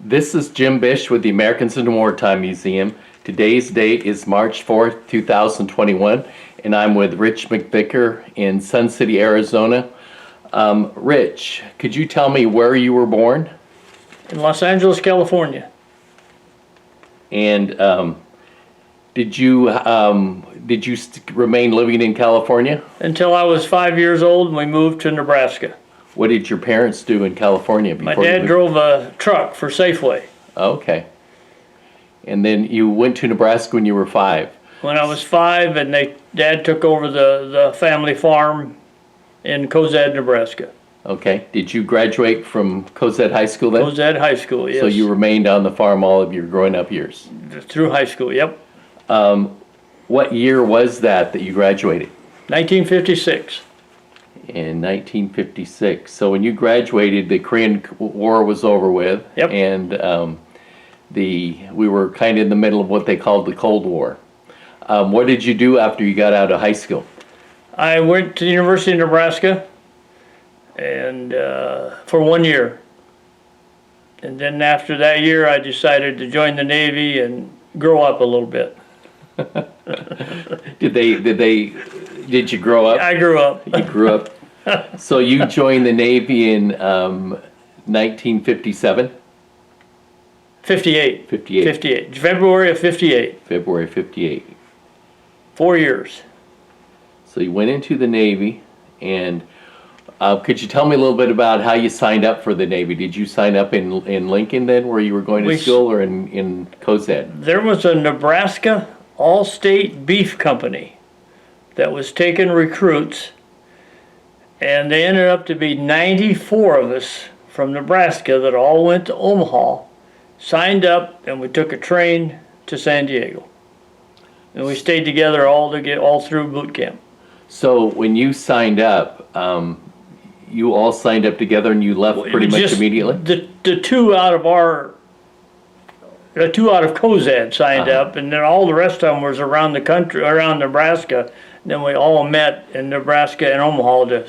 This is Jim Bish with the Americans in Wartime Museum. Today's date is March 4th, 2021, and I'm with Rich McVicker in Sun City, Arizona. Rich, could you tell me where you were born? In Los Angeles, California. And did you remain living in California? Until I was 5 years old and we moved to Nebraska. What did your parents do in California before My dad drove a truck for Safeway. Okay. And then you went to Nebraska when you were 5. When I was 5, and Dad took over the family farm in Cozad, Nebraska. Okay. Did you graduate from Cozad High School then? Cozad High School, yes. So you remained on the farm all of your growing up years? Through high school, yep. What year was that you graduated? 1956. In 1956. So when you graduated, the Korean War was over with. Yep. And we were kind of in the middle of what they called the Cold War. What did you do after you got out of high school? I went to the University of Nebraska and for 1 year. And then after that year, I decided to join the Navy and grow up a little bit. Did you grow up? I grew up. You grew up. So you joined the Navy in 1957? 58. 58. 58. February of 58. February 58. 4 years. So you went into the Navy, and could you tell me a little bit about how you signed up for the Navy? Did you sign up in Lincoln then, where you were going to school, or in Cozad? There was a Nebraska All-State Beef Company that was taking recruits, and they ended up to be 94 of us from Nebraska that all went to Omaha, signed up, and we took a train to San Diego. And we stayed together all through boot camp. So when you signed up, you all signed up together and you left pretty much immediately? The two out of Cozad signed up, and then all the rest of them was around the country, around Nebraska. And then we all met in Nebraska and Omaha to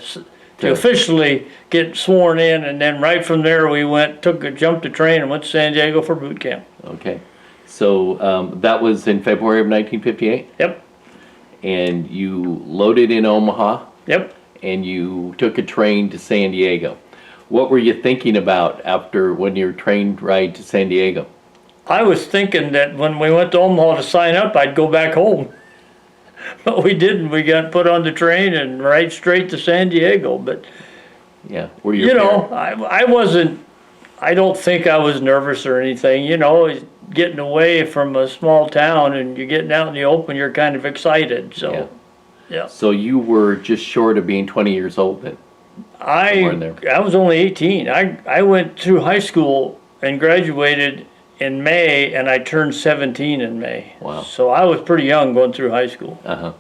officially get sworn in, and then right from there we jumped the train and went to San Diego for boot camp. Okay. So that was in February of 1958? Yep. And you loaded in Omaha? Yep. And you took a train to San Diego. What were you thinking about when your train ride to San Diego? I was thinking that when we went to Omaha to sign up, I'd go back home. But we didn't. We got put on the train and right straight to San Diego. But, yeah, I don't think I was nervous or anything. Getting away from a small town and you're getting out in the open, you're kind of excited. So, yeah. So you were just short of being 20 years old then? I was only 18. I went through high school and graduated in May, and I turned 17 in May. Wow. So I was pretty young going through high school. Uh-huh.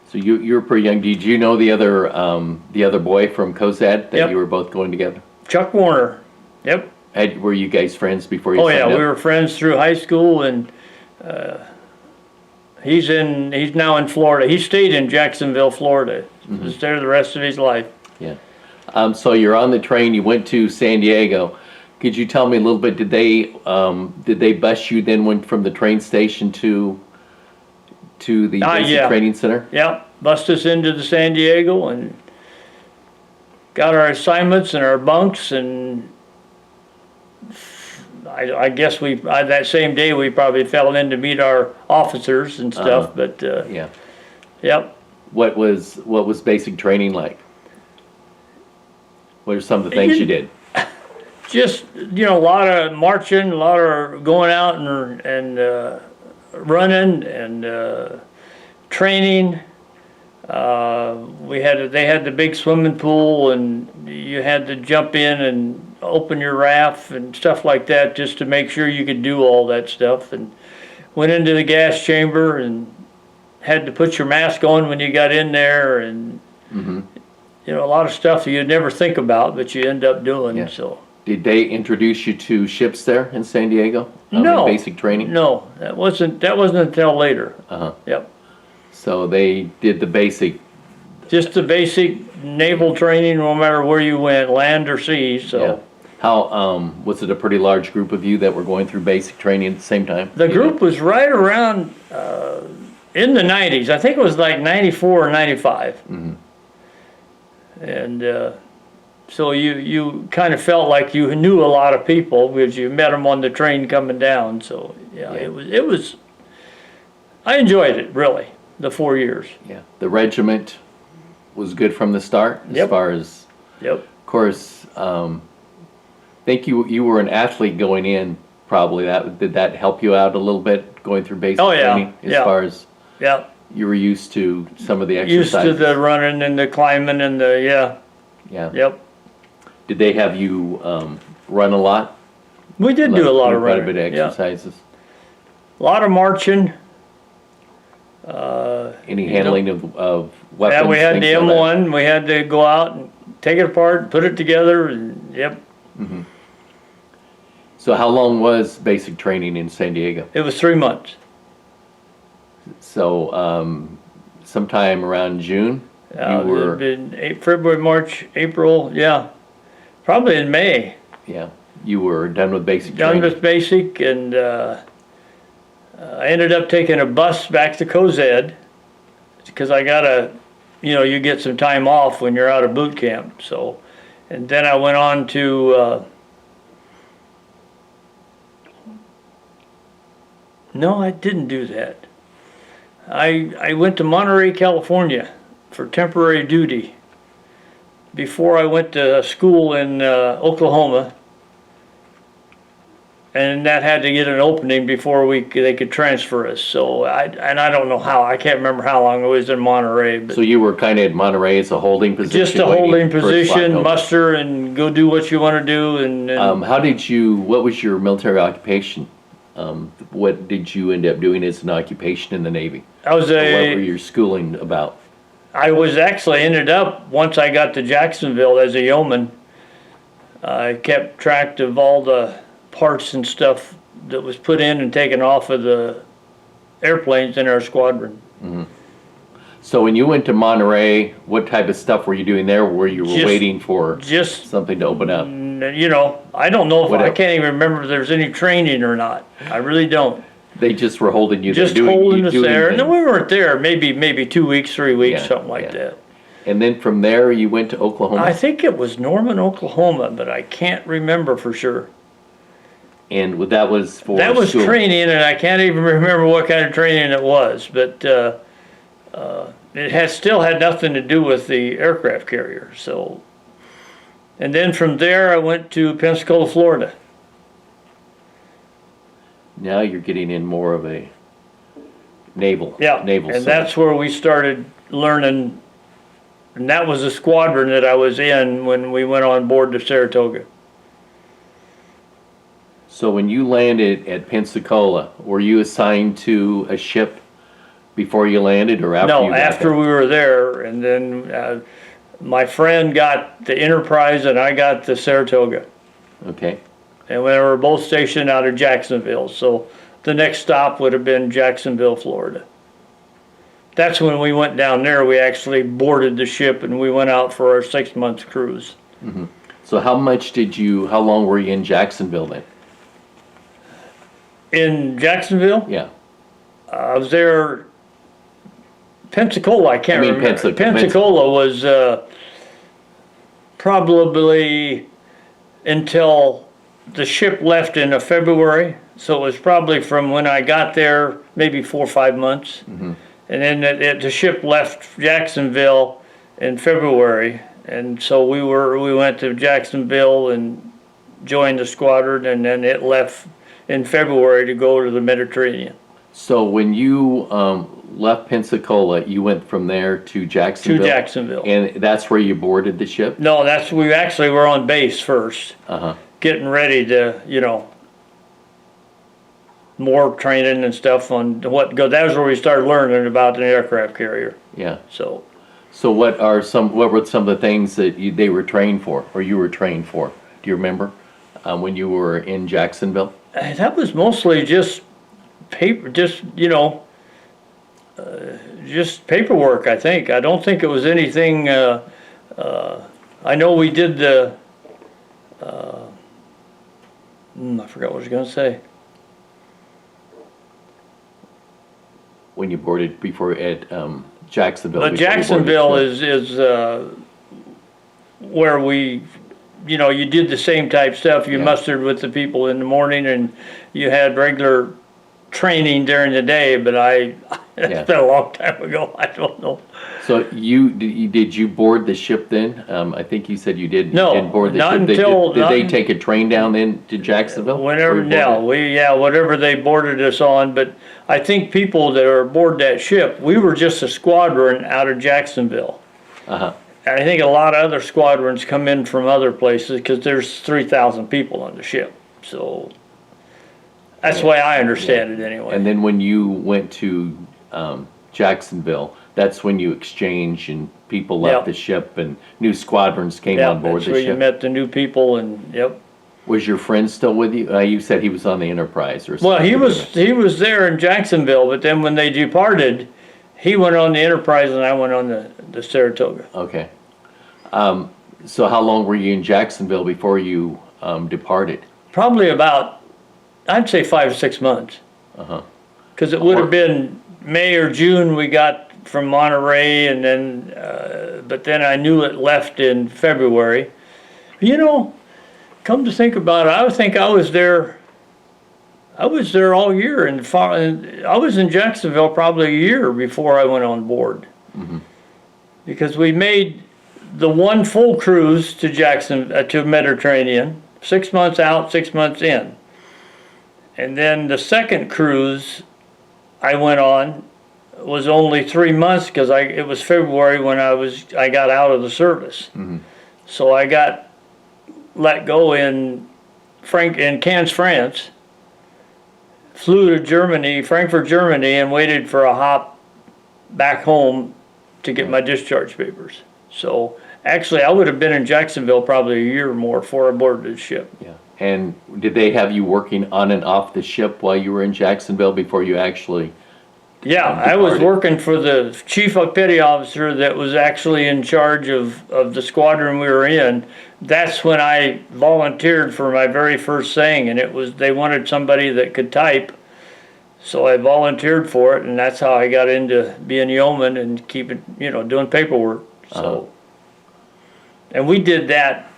So you were pretty young. Did you know the other boy from Cozad that you were both going together? Chuck Warner. Yep. Were you guys friends before you signed up? We were friends through high school, and he's now in Florida. He stayed in Jacksonville, Florida. Mm-hmm. Was there the rest of his life. Yeah. So you're on the train. You went to San Diego. Could you tell me a little bit? Did they bus you then went from the train station to the basic training center? Yeah, bussed us into the San Diego and got our assignments and our bunks, and I guess that same day we probably fell in to meet our officers and stuff. But yeah. Yep. What was basic training like? What are some of the things you did? Just, a lot of marching, a lot of going out and running and training. They had the big swimming pool, and you had to jump in and open your raft and stuff like that just to make sure you could do all that stuff. And went into the gas chamber and had to put your mask on when you got in there, and a lot of stuff you'd never think about, but you end up doing. Yeah. So. Did they introduce you to ships there in San Diego? No. Basic training? No, that wasn't until later. Uh-huh. Yep. So they did the basic. Just the basic naval training, no matter where you went, land or sea. So. How, was it a pretty large group of you that were going through basic training at the same time? The group was right around in the 90s. I think it was like 94 or 95. And so you kind of felt like you knew a lot of people because you met them on the train coming down. So yeah, Yeah. it was. I enjoyed it really, the 4 years. Yeah. The regiment was good from the start as Yep. far as, Yep. of course, I think you were an athlete going in, probably. Did that help you out a little bit going through basic Oh, yeah. training? As Yeah. far as Yeah. you were used to some of the Used exercises? to the running and the climbing and the Yeah. Yep. Did they have you run a lot? We did do a lot of Quite running. a bit of Yeah. exercises. A lot of marching. Any You handling of weapons? Yeah, we had things the like that? M1. We had to go out and take it apart, put it together, and yep, So how long was basic training in San Diego? it was 3 months. So sometime around June, you were, It'd been February, March, April, yeah, probably in May. yeah, you were done with basic Done training. with basic, and I ended up taking a bus back to Cozad because I gotta, you get some time off when you're out of boot camp. So, and then I went on to. No, I didn't do that. I went to Monterey, California for temporary duty before I went to school in Oklahoma. And that had to get an opening before they could transfer us. So I don't know how. I can't remember how long I was in Monterey, but So you were kind of at Monterey as a holding position? just a waiting holding for position, October. muster, and go do what you want to do. And What was your military occupation? What did you end up doing as an occupation in the Navy? I was What were your schooling about? I was actually ended up, once I got to Jacksonville as a yeoman, I kept track of all the parts and stuff that was put in and taken off of the airplanes in our squadron. So when you went to Monterey, what type of stuff were you doing there? Where you were Just- waiting for Just, something to open up? I don't know if What I else? can't even remember if there's any training or not. I really don't. They just were holding you there, Just holding us doing there. And then things. we weren't there, maybe 2 weeks, 3 weeks, Yeah, something like yeah. that. And then from there, you went to Oklahoma? I think it was Norman, Oklahoma, but I can't remember for sure. And that was for That was school. training, and I can't even remember what kind of training it was, but it still had nothing to do with the aircraft carrier. So, and then from there, I went to Pensacola, Florida. Now you're getting in more of a naval Yeah, naval and center. that's where we started learning, and that was the squadron that I was in when we went on board the Saratoga. So when you landed at Pensacola, were you assigned to a ship before you landed or after you No, got after there? we were there, and then my friend got the Enterprise and I got the Saratoga. Okay. And we were both stationed out of Jacksonville, so the next stop would have been Jacksonville, Florida. That's when we went down there. We actually boarded the ship and we went out for our 6 month cruise. So how long were you in Jacksonville then? In Jacksonville, Yeah. I was there. Pensacola, I can't I mean, remember. Pensacola was probably until the ship left in February. So it was probably from when I got there, maybe 4 or 5 months. And then the ship left Jacksonville in February. And so we went to Jacksonville and joined the squadron, and then it left in February to go to the Mediterranean. So when you left Pensacola, you went from there to Jacksonville? To Jacksonville. And that's where you boarded the ship? No, we actually were on base first, Uh-huh. getting ready to, more training and stuff on what go. That was where we started learning about the aircraft carrier. Yeah. So So what were some of the things that they were trained for, or you were trained for? Do you remember when you were in Jacksonville? that was mostly just paper, just just paperwork. I think. I don't think it was anything. I know we did I forgot what I was gonna say. When you boarded before at Jacksonville? But before you boarded Jacksonville the ship? is where we, you did the same type stuff. You Yeah. mustered with the people in the morning, and you had regular training during the day. But Yeah. it's been a long time ago. I don't know. So did you board the ship then? I think you said you did. No, didn't board the not ship. until- Did not they un- take a train down then to Jacksonville? Whenever, whatever they boarded us on. But I think people that are aboard that ship, we were just a squadron out of Jacksonville. Uh-huh. And I think a lot of other squadrons come in from other places because there's 3,000 people on the ship. So that's the way I understand it anyway. And then when you went to Jacksonville, that's when you exchanged and people left Yep. the ship and new squadrons came Yeah, on board that's the where you ship. met the new people and, yep. Was your friend still with you? You said he was on the Enterprise or Well, something. he was there in Jacksonville, but then when they departed, he went on the Enterprise and I went on the Saratoga. Okay. So how long were you in Jacksonville before you departed? Probably about, I'd say 5 or 6 months. Uh-huh. Because it would have been May or June we got from Monterey, and then, but then I knew it left in February. Come to think about it, I think I was there all year, and I was in Jacksonville probably a year before I went on board. Because we made the one full cruise to to Mediterranean, 6 months out, 6 months in. And then the second cruise I went on was only 3 months because it was February when I got out of the service. So I got let go in Cannes, France, flew to Germany, Frankfurt, Germany, and waited for a hop back home to get my discharge papers. So actually, I would have been in Jacksonville probably a year or more before I boarded the ship. Yeah. And did they have you working on and off the ship while you were in Jacksonville before you actually? Yeah, I was departed? working for the chief petty officer that was actually in charge of the squadron we were in. That's when I volunteered for my very first thing, and they wanted somebody that could type. So I volunteered for it, and that's how I got into being yeoman and doing paperwork. So, and we did that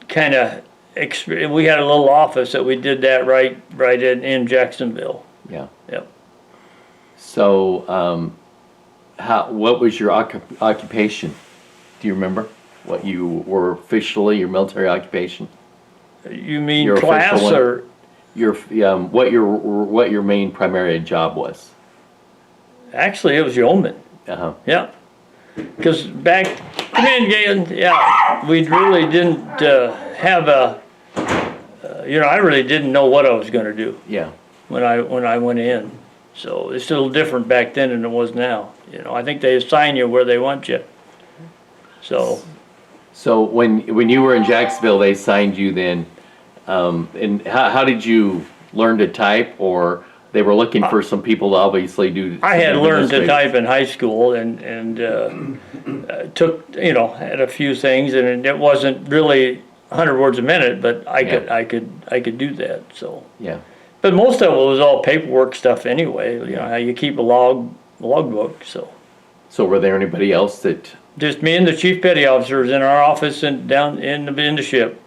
kind of. We had a little office that we did that right in Jacksonville. Yeah. Yep. So, what was your occupation? Do you remember what you were officially, your military occupation? You mean Your class official one? or? What your main primary job was? Actually, it was yeoman. Uh-huh. Yeah. Because come in, Galen. Yeah, we really didn't have I really didn't know what I was going to do Yeah. when I went in. So it's a little different back then than it was now. I think they assign you where they want you. So when you were in Jacksonville, they assigned you then, and how did you learn to type, or they were looking for some people to obviously do? I had some learned to administrative- type in high school and took had a few things, and it wasn't really 100 words a minute, but I could do that. So. Yeah. But most of it was all paperwork stuff anyway. How you keep a logbook. So were there anybody else that? Just me and the chief petty officers in our office and down in the ship.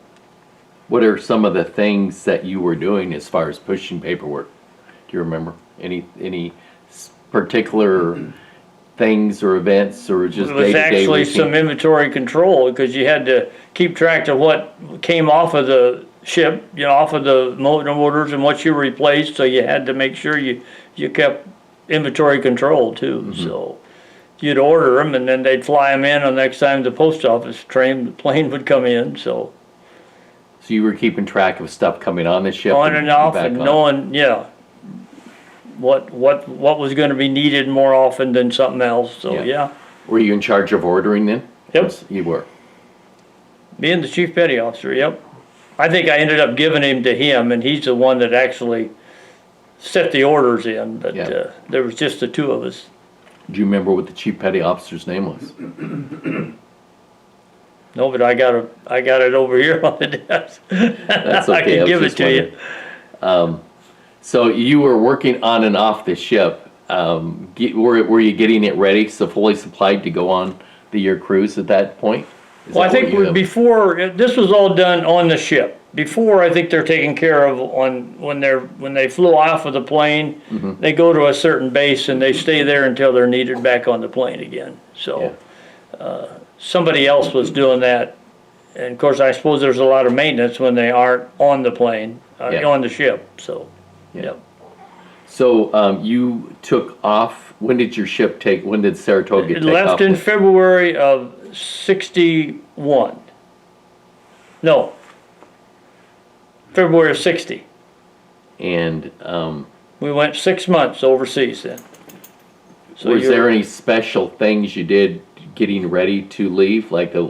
What are some of the things that you were doing as far as pushing paperwork? Do you remember any particular things or events, or just It was day-to-day actually routine? some inventory control because you had to keep track of what came off of the ship, off of the motors and what you replaced. So you had to make sure you kept inventory control too. So you'd order them and then they'd fly them in, and the next time the post office plane would come in. So you were keeping track of stuff coming on the ship on and off back and on. knowing, what was going to be needed more often than something else. So yeah. Were you in charge of ordering then? Yep. Yes, you were. Being the chief petty officer, yep. I think I ended up giving him to him, and he's the one that actually set the orders in, but Yeah. there was just the two of us. Do you remember what the chief petty officer's name was? No, but I got it over here on the desk. That's I okay. can give it just to you. wondering. So you were working on and off the ship. Were you getting it ready, so fully supplied to go on the year cruise at that point? Is Well, I that what think you have? before, this was all done on the ship. Before, I think they're taken care of when they flew off of the plane, Mm-hmm. they go to a certain base and they stay there until they're needed back on the plane again. So, somebody else was doing that. And of course, I suppose there's a lot of maintenance when they aren't on the plane, Yeah. on the ship, so, Yeah. yep. So you took off. When did your ship take? When did Saratoga It take off? left in February of '61. No, February of '60. And We went 6 months overseas then. So was you're- there any special things you did getting ready to leave, like the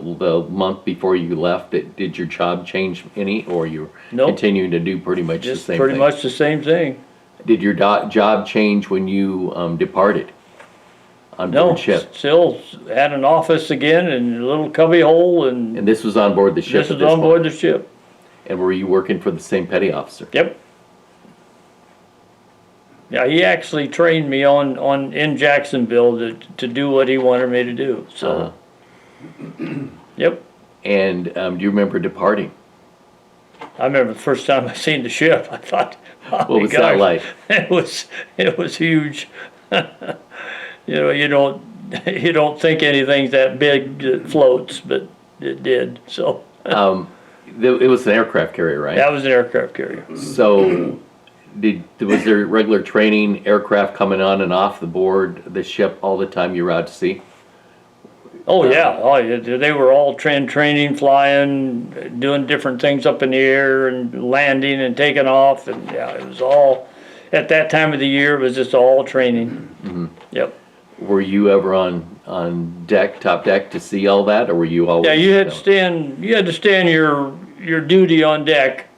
month before you left? Did your job change any, or you were Nope. continuing to do pretty much the Just same pretty thing? much the same thing. Did your job change when you departed on No, board ship? still had an office again and a little cubby hole, and And this was on board the ship this at is this on point? board the ship. And were you working for the same petty officer? Yep. Yeah, he actually trained me in Jacksonville to do what he wanted me to do, so. Yep, And do you remember departing? I remember the first time I seen the ship, I thought, oh What my was that gosh, like? it was huge. You know, you don't think anything's that big that floats, but it did, so. It was an aircraft carrier, right? That was an aircraft carrier. So, was there regular training, aircraft coming on and off the board the ship all the time you were out to sea? Oh, yeah, they were all training, flying, doing different things up in the air and landing and taking off, and yeah, it was all, at that time of the year, it was just all training. Yep. Were you ever on deck, top deck, to see all that, or were you always? Yeah, you had to stand your duty on deck,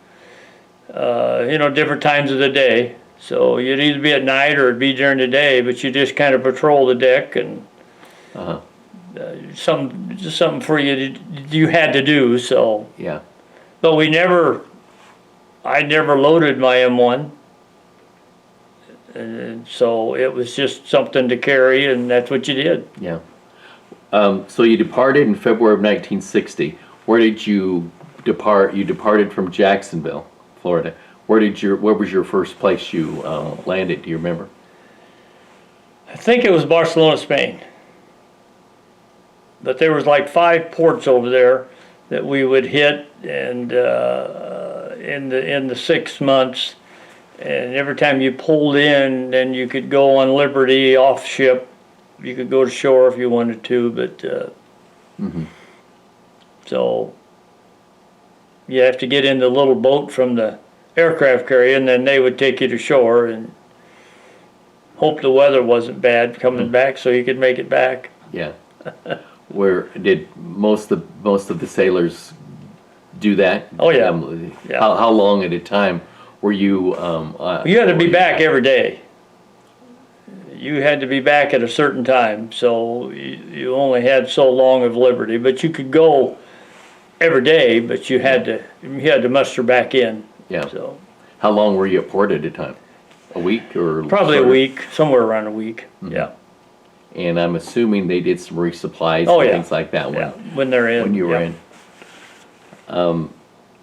different times of the day. So you'd either be at night or it'd be during the day, but you just kind of patrol the deck and Uh-huh. just something for you had to do, so. Yeah. But I never loaded my M1. And so it was just something to carry, and that's what you did. Yeah. So you departed in February of 1960. Where did you depart? You departed from Jacksonville, Florida. Where was your first place you landed? Do you remember? I think it was Barcelona, Spain. But there was like 5 ports over there that we would hit, and in the 6 months, and every time you pulled in, then you could go on Liberty off ship. You could go to shore if you wanted to, but so you have to get in the little boat from the aircraft carrier, and then they would take you to shore and hope the weather wasn't bad coming back so you could make it back. Yeah. Where did most of the sailors do that? Oh, yeah. Yeah. How long at a time were you? You had to be back every day. You had to be back at a certain time, so you only had so long of liberty, but you could go every day, but you had to muster back in. Yeah. So How long were you at port at a time? A week or? probably a shorter? week, somewhere around a week. Yeah. And I'm assuming they did some resupplies Oh, and yeah. things like that Yeah, when they're in. when you were yeah. in.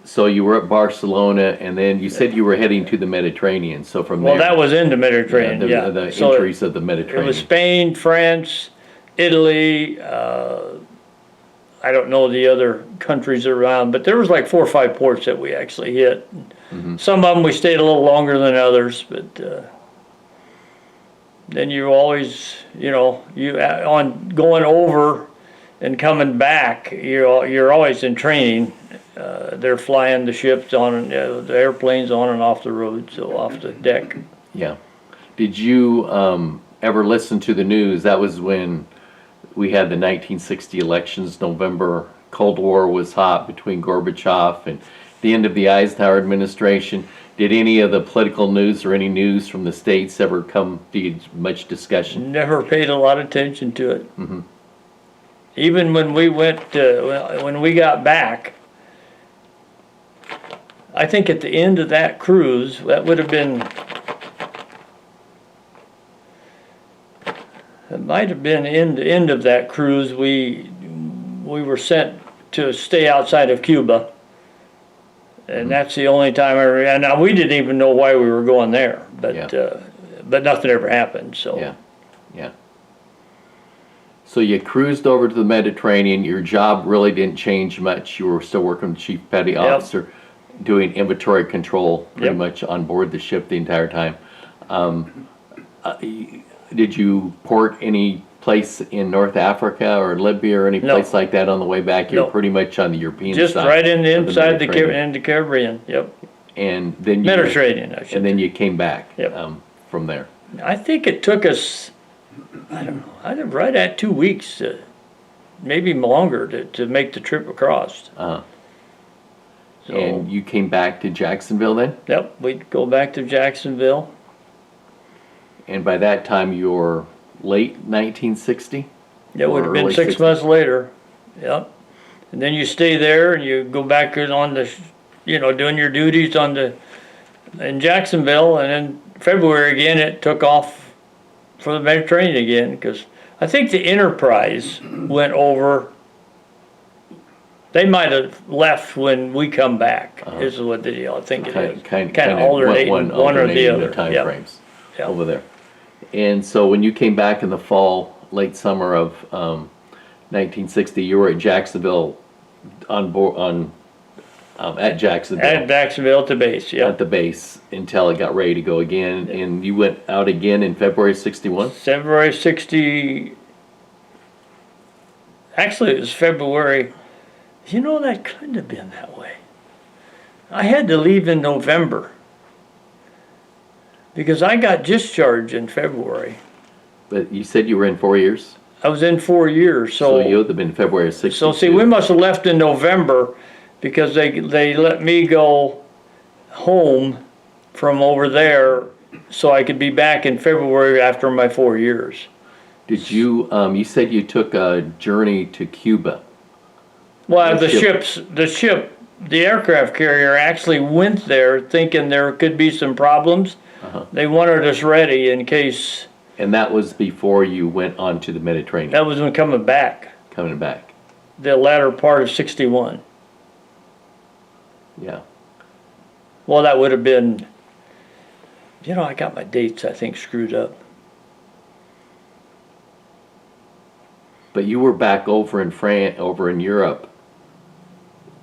So you were at Barcelona, and then you said you were heading to the Mediterranean. So from Well, there, that was in the Mediterranean, the, yeah. the So entries of the it Mediterranean. was Spain, France, Italy, I don't know the other countries around, but there was like 4 or 5 ports that we actually hit. Some of them we stayed a little longer than others, but then you always, on going over and coming back, you're always in training. They're flying the ships on, the airplanes on and off the road, so off the deck. Yeah. Did you ever listen to the news? That was when we had the 1960 elections, November. Cold War was hot between Gorbachev and the end of the Eisenhower administration. Did any of the political news or any news from the States ever come to much discussion? Never paid a lot of attention to it. even when we went, when we got back, I think at the end of that cruise, that would have been, it might have been in the end of that cruise, we were sent to stay outside of Cuba. And that's the only time and now we didn't even know why we were going there, but nothing ever happened, so. Yeah, yeah. So you cruised over to the Mediterranean. Your job really didn't change much. You were still working with Chief Petty Officer, doing inventory control pretty much on board the ship the entire time. Did you port any place in North Africa or Libya or any place like that on the way back? You're pretty much on the European Just side. right in the of inside the Mediterranean. Caribbean, yep. And then you, Mediterranean, I should and then you came back Yep. from there. I think it took us, I don't know, I think right at 2 weeks, maybe longer to make the trip across. So, And you came back to Jacksonville then? yep, we'd go back to Jacksonville. And by that time, you're late 1960? That would have been early 6 60s. months later, yep. And then you stay there and you go back on the, doing your duties in Jacksonville, and then February again, it took off for the Mediterranean again, because I think the Enterprise went over. They might have left when we come back, is what the deal, I think it is. Kind of alternating one or the other. time Yep. frames Yep. over there. And so when you came back in the fall, late summer of 1960, you were at Jacksonville on board at Jacksonville. At Jacksonville at the base, At yep. the base until it got ready to go again, and you went out again in February '61. February 60, actually it was February, that couldn't have been that way. I had to leave in November because I got discharged in February. But you said you were in 4 years, I was in 4 years, so you would have been February of '62. So see, we must have left in November because they let me go home from over there so I could be back in February after my 4 years. Did you? You said you took a journey to Cuba. Well, The the aircraft carrier actually went there thinking there could be some problems. They wanted us ready in case. And that was before you went on to the Mediterranean. That was when coming back, Coming back. the latter part of 61. Yeah. Well, that would have been, I got my dates, I think, screwed up. But you were back over in Europe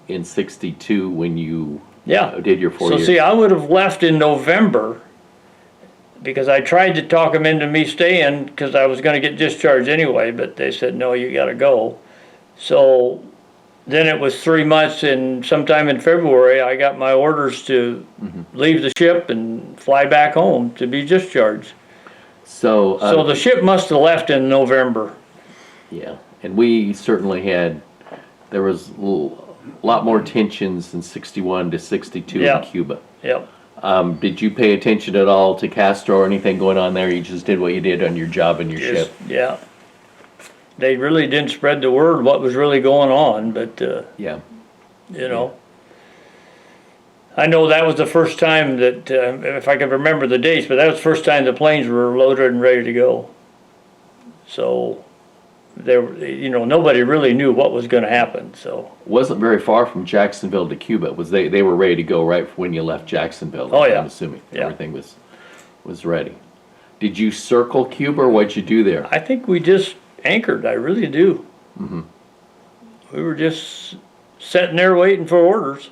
in '62 when you did your 4 years. So see, I would have left in November because I tried to talk them into me staying because I was going to get discharged anyway, but they said, no, you got to go. So then it was 3 months, and sometime in February, I got my orders to leave the ship and fly back home to be discharged. So The ship must have left in November. yeah, and we certainly there was a lot more tensions in '61 to '62 Yeah. in Cuba. Yep. Did you pay attention at all to Castro or anything going on there? You just did what you did on your job and your ship. Yeah. They really didn't spread the word what was really going on, but, Yeah. I know that was the first time that, if I can remember the dates, but that was the first time the planes were loaded and ready to go. So, nobody really knew what was gonna happen, so. Wasn't very far from Jacksonville to Cuba. They were ready to go right when you left Jacksonville. Oh, yeah. I'm assuming Yeah. everything was ready. Did you circle Cuba, or what'd you do there? I think we just anchored, I really do. We were just sitting there waiting for orders.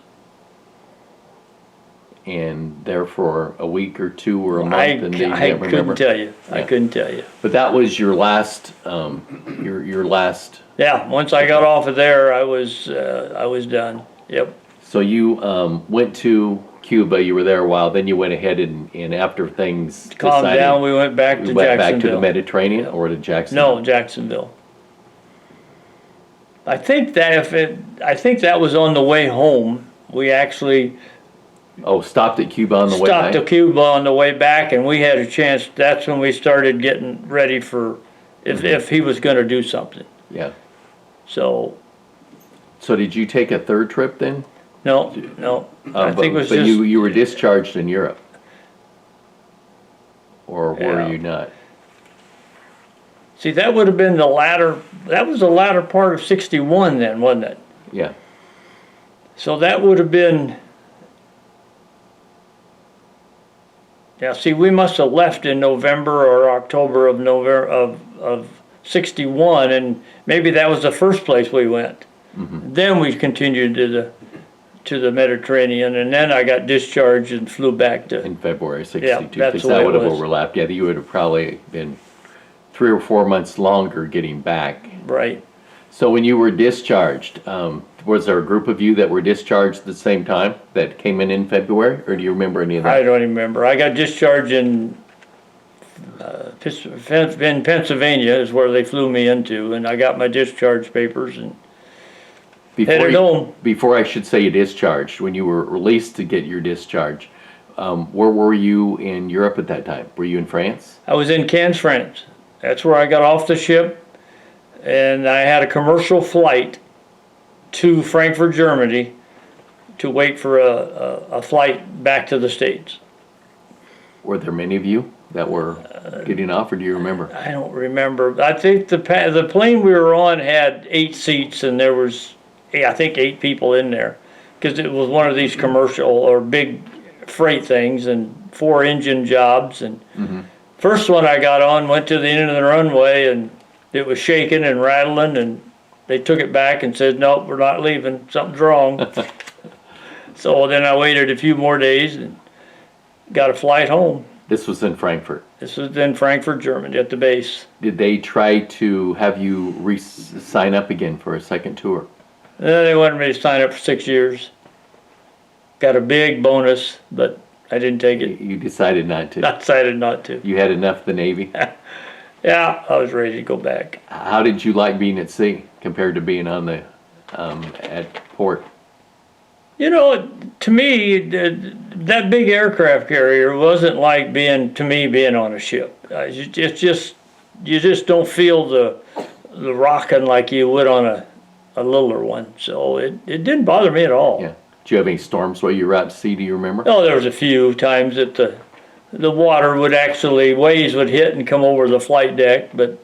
And there for a week or two or a month, I and you couldn't can't remember. tell you, I Yeah. couldn't tell you. But that was your last, your last. Yeah, once I got off of there, I was done, yep. So you went to Cuba. You were there a while. Then you went ahead and after things Calmed decided, down, we went back to you went back to the Jacksonville. Mediterranean or to Jacksonville? No, Jacksonville. I think that was on the way home. We actually Oh, stopped at Cuba on the way stopped back. to Cuba on the way back, and we had a chance. That's when we started getting ready for if he was going to do something. Yeah. So, So did you take a third trip then? no, I think it was But just. you were discharged in Europe? Or were Yeah. you not? See, that would have been that was the latter part of 61 then, wasn't it? Yeah. So that would have been, yeah, see, we must have left in November or October of 61, and maybe that was the first place we went. Then we continued to the Mediterranean, and then I got discharged and flew back to, In February '62, Yeah, that's because the way that it would have was. overlapped. Yeah, you would have probably been 3 or 4 months longer getting back. right. So when you were discharged, was there a group of you that were discharged at the same time that came in February, or do you remember any of I that? don't even remember. I got discharged in Pennsylvania is where they flew me into, and I got my discharge papers and headed home. Before I should say you discharged, when you were released to get your discharge, where were you in Europe at that time? Were you in France? I was in Cannes, France. That's where I got off the ship, and I had a commercial flight to Frankfurt, Germany, to wait for a flight back to the States. Were there many of you that were getting off, or do you remember? I don't remember. I think the plane we were on had 8 seats, and there was, I think, 8 people in there, because it was one of these commercial or big freight things, and 4 engine jobs. And first one I got on went to the end of the runway, and it was shaking and rattling, and they took it back and said, "Nope, we're not leaving. Something's wrong." So then I waited a few more days and got a flight home. This was in Frankfurt. This was in Frankfurt, Germany, at the base. Did they try to have you sign up again for a second tour? Then they wanted me to sign up for 6 years. Got a big bonus, but I didn't take it. You decided not to. I decided not to. You had enough of the Navy? Yeah, I was ready to go back. How did you like being at sea compared to being on the at port? You know, to me, that big aircraft carrier wasn't like being on a ship. It's just, you just don't feel the rocking like you would on a littler one. So it didn't bother me at all. Yeah. Did you have any storms while you were out at sea? Do you remember? Oh, there was a few times that the water would actually, waves would hit and come over the flight deck, but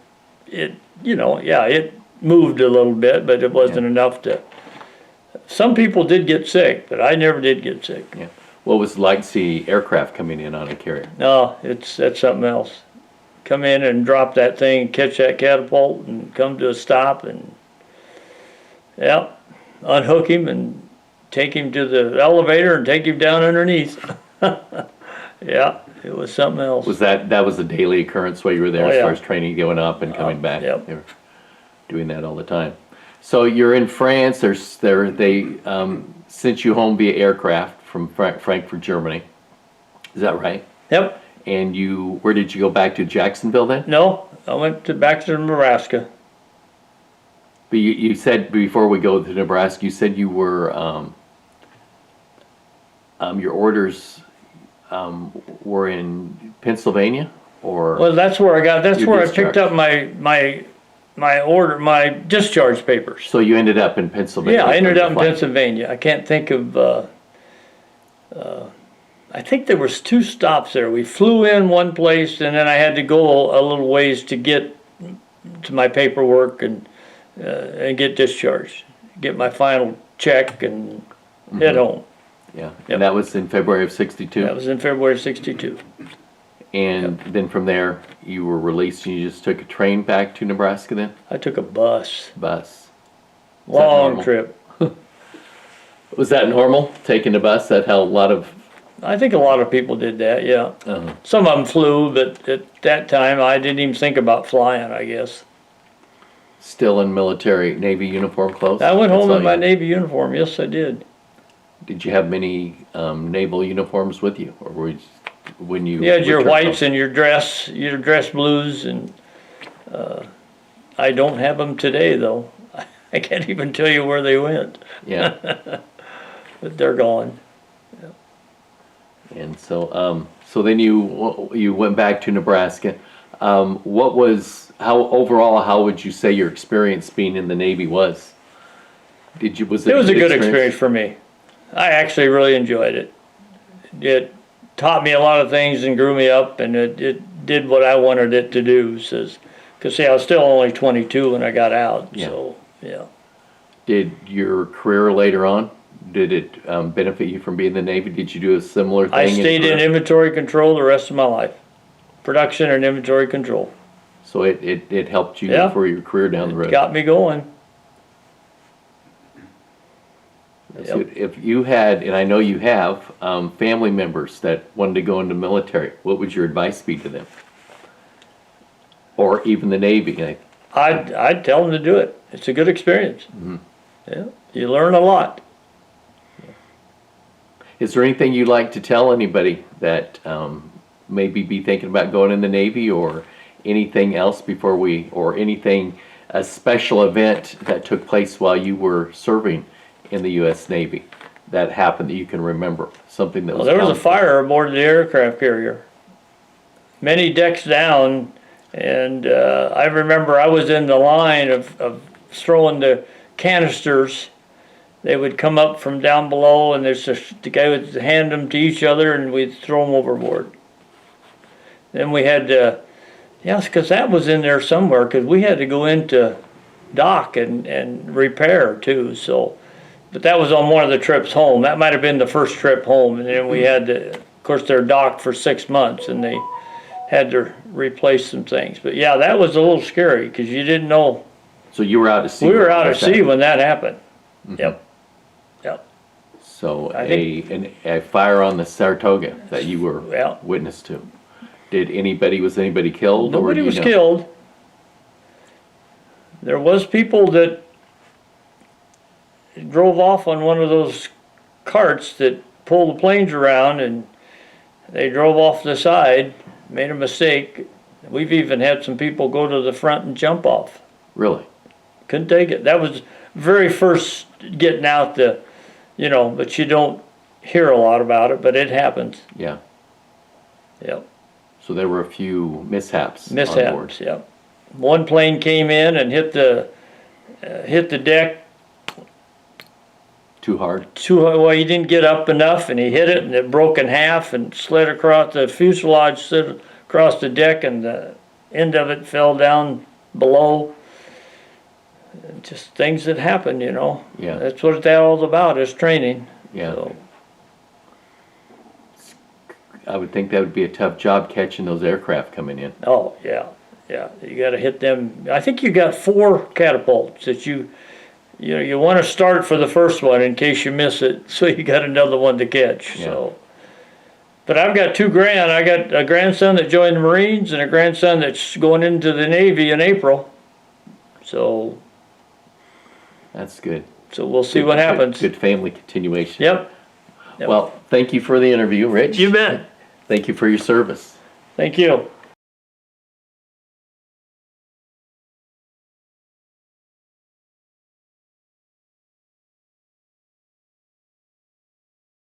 it moved a little bit, but it wasn't enough to. Some people did get sick, but I never did get sick. Yeah. What was it like to see aircraft coming in on a carrier? No, that's something else. Come in and drop that thing, catch that catapult, and come to a stop, and unhook him and take him to the elevator and take him down underneath. Yeah, it was something else. Was that was a daily occurrence while you were there, Oh, as yeah. far as training going up and coming back? Yep. They were doing that all the time. So you're in France. They sent you home via aircraft from Frankfurt, Germany. Is that right? Yep. And where did you go back to, Jacksonville then? No, I went back to Nebraska. But you said, before we go to Nebraska, you said you were, your orders were in Pennsylvania, or? Well, that's where Your where I picked discharge. up my discharge papers. So you ended up in Pennsylvania? Yeah, I ended up in Flight. Pennsylvania. I can't think of, I think there was 2 stops there. We flew in one place, and then I had to go a little ways to get to my paperwork and get discharged, get my final check, and head home. Yeah, Yep. and that was in February of '62? That was in February of 62. And then from there, you were released and you just took a train back to Nebraska then? I took a bus, Bus. that long normal? trip. Was that normal, taking a bus? That how a lot of... I think a lot of people did that, yeah. Uh-huh. Some of them flew, but at that time, I didn't even think about flying, I guess. Still in military Navy uniform clothes? I went That's home all in you my had? Navy uniform, yes, I did. Did you have many naval uniforms with you, or were you, when you? You had your returned whites home? and your dress blues, and I don't have them today, though. I can't even tell you where they went, Yeah, but they're gone. and so then you went back to Nebraska. What was How would you say your experience being in the Navy was? Was It was a good experience for me. I actually really enjoyed it. It taught me a lot of things and grew me up, and it did what I wanted it to do. Because see, I was still only 22 when I got out. Yeah. So yeah. Did your career later on, did it benefit you from being in the Navy? Did you do a similar thing? I stayed in inventory control the rest of my life. Production and inventory control. So it helped you Yeah. for your career down the road. Got me going. So if you had, and I know you have, family members that wanted to go into the military, what would your advice be to them? Or even the Navy? I'd tell them to do it. It's a good experience. Yeah, you learn a lot. Is there anything you'd like to tell anybody that maybe be thinking about going in the Navy, or anything else or anything, a special event that took place while you were serving in the U.S. Navy that happened that you can remember? Something that Well, there was a fire aboard the aircraft carrier, many decks down, and I remember I was in the line of throwing the canisters. They would come up from down below, and the guy would hand them to each other, and we'd throw them overboard. Then we had to, yes, because that was in there somewhere, because we had to go into dock and repair too. So, but that was on one of the trips home. That might have been the first trip home, and then we had to, of course, they're docked for 6 months, and they had to replace some things. But yeah, that was a little scary because you didn't know. So you were out at sea. We were out at sea when that happened. Mhm. Yep. So I a fire on the Saratoga that you were Yeah. witness to. Was anybody killed? Nobody or was killed. There was people that drove off on one of those carts that pull the planes around, and they drove off the side, made a mistake. We've even had some people go to the front and jump off. Really? Couldn't take it. That was very first getting out but you don't hear a lot about it, but it happens. Yeah. Yep. So there were a few mishaps on board. Mishaps, yep. One plane came in and hit the deck Too hard? well, he didn't get up enough, and he hit it, and it broke in half and slid across the fuselage, slid across the deck, and the end of it fell down below. Just things that happen, Yeah. That's what that all's about, is training. Yeah. So, I would think that would be a tough job catching those aircraft coming in. oh, yeah, you gotta hit them. I think you got 4 catapults that you want to start for the first one in case you miss it, so you got another one to catch, Yeah. so. But I've got 2 I got a grandson that joined the Marines and a grandson that's going into the Navy in April. So That's good. we'll see Good- what good- happens. Good family continuation. Yep. Well, thank you for the interview, Rich. You bet. Thank you for your service. Thank you.